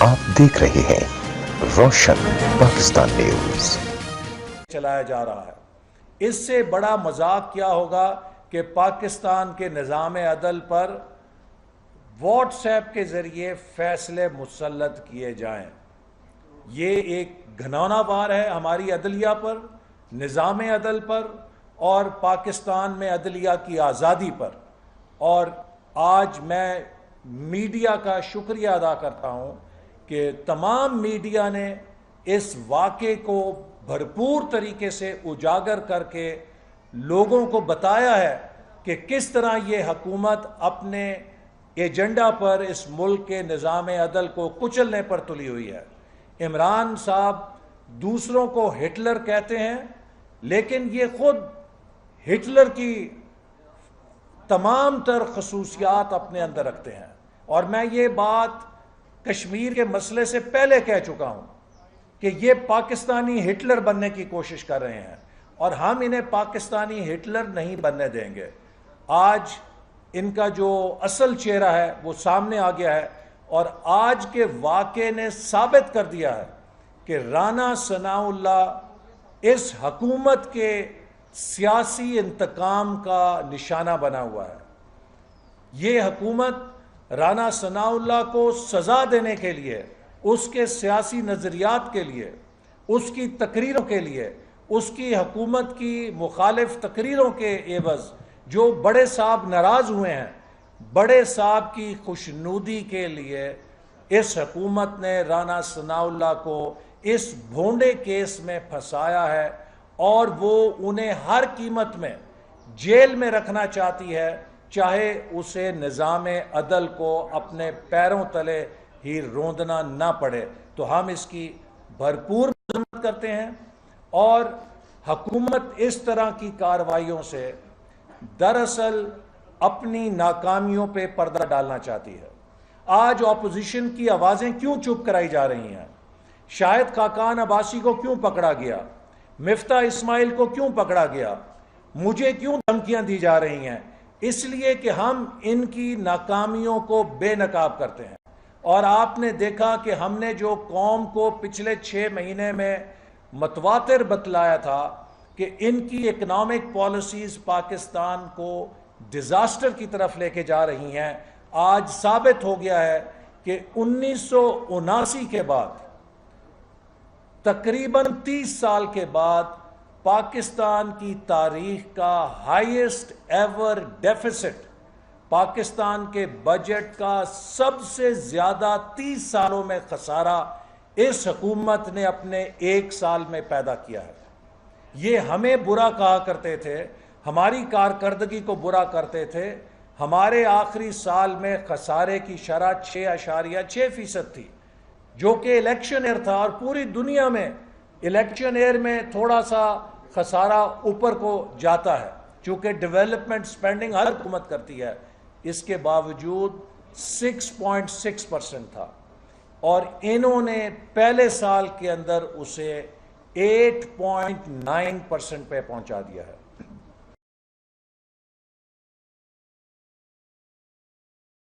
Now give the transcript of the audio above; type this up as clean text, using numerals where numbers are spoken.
آپ دیکھ رہے ہیں روشن پاکستان نیوز چلایا جا رہا ہے۔ اس سے بڑا مذاق کیا ہوگا کہ پاکستان کے نظام عدل پر واٹس ایپ کے ذریعے فیصلے مسلط کیے جائیں۔ یہ ایک گھناؤنا وار ہے ہماری عدلیہ پر، نظام عدل پر اور پاکستان میں عدلیہ کی آزادی پر۔ اور آج میں میڈیا کا شکریہ ادا کرتا ہوں کہ تمام میڈیا نے اس واقعے کو بھرپور طریقے سے اجاگر کر کے لوگوں کو بتایا ہے کہ کس طرح یہ حکومت اپنے ایجنڈا پر اس ملک کے نظام عدل کو کچلنے پر تلی ہوئی ہے۔ عمران صاحب دوسروں کو ہٹلر کہتے ہیں، لیکن یہ خود ہٹلر کی تمام تر خصوصیات اپنے اندر رکھتے ہیں۔ اور میں یہ بات کشمیر کے مسئلے سے پہلے کہہ چکا ہوں کہ یہ پاکستانی ہٹلر بننے کی کوشش کر رہے ہیں، اور ہم انہیں پاکستانی ہٹلر نہیں بننے دیں گے۔ آج ان کا جو اصل چہرہ ہے وہ سامنے آ گیا ہے، اور آج کے واقعے نے ثابت کر دیا ہے کہ رانا ثناء اللہ اس حکومت کے سیاسی انتقام کا نشانہ بنا ہوا ہے۔ یہ حکومت رانا ثناء اللہ کو سزا دینے کے لیے، اس کے سیاسی نظریات کے لیے، اس کی تقریروں کے لیے، اس کی حکومت کی مخالف تقریروں کے عوض جو بڑے صاحب ناراض ہوئے ہیں، بڑے صاحب کی خوشنودی کے لیے اس حکومت نے رانا ثناء اللہ کو اس بھونڈے کیس میں پھنسایا ہے، اور وہ انہیں ہر قیمت میں جیل میں رکھنا چاہتی ہے، چاہے اسے نظام عدل کو اپنے پیروں تلے ہی روندنا نہ پڑے۔ تو ہم اس کی بھرپور مذمت کرتے ہیں، اور حکومت اس طرح کی کارروائیوں سے دراصل اپنی ناکامیوں پہ پردہ ڈالنا چاہتی ہے۔ آج اپوزیشن کی آوازیں کیوں چپ کرائی جا رہی ہیں؟ شاہد خاقان عباسی کو کیوں پکڑا گیا؟ مفتاح اسماعیل کو کیوں پکڑا گیا؟ مجھے کیوں دھمکیاں دی جا رہی ہیں؟ اس لیے کہ ہم ان کی ناکامیوں کو بے نقاب کرتے ہیں۔ اور آپ نے دیکھا کہ ہم نے جو قوم کو پچھلے 6 مہینے میں متواتر بتلایا تھا کہ ان کی اکنامک پالیسیز پاکستان کو ڈیزاسٹر کی طرف لے کے جا رہی ہیں، آج ثابت ہو گیا ہے کہ 1979 کے بعد تقریباً 30 سال کے بعد پاکستان کی تاریخ کا ہائیسٹ ایور ڈیفیسٹ، پاکستان کے بجٹ کا سب سے زیادہ 30 سالوں میں خسارہ اس حکومت نے اپنے 1 سال میں پیدا کیا ہے۔ یہ ہمیں برا کہا کرتے تھے، ہماری کارکردگی کو برا کرتے تھے۔ ہمارے آخری سال میں خسارے کی شرح 6.6% تھی، جو کہ الیکشن ایئر تھا، اور پوری دنیا میں الیکشن ایئر میں تھوڑا سا خسارہ اوپر کو جاتا ہے، چونکہ ڈیولپمنٹ سپینڈنگ ہر حکومت کرتی ہے۔ اس کے باوجود 6.6% تھا، اور انہوں نے پہلے سال کے اندر اسے 8.9% پہ پہنچا دیا ہے۔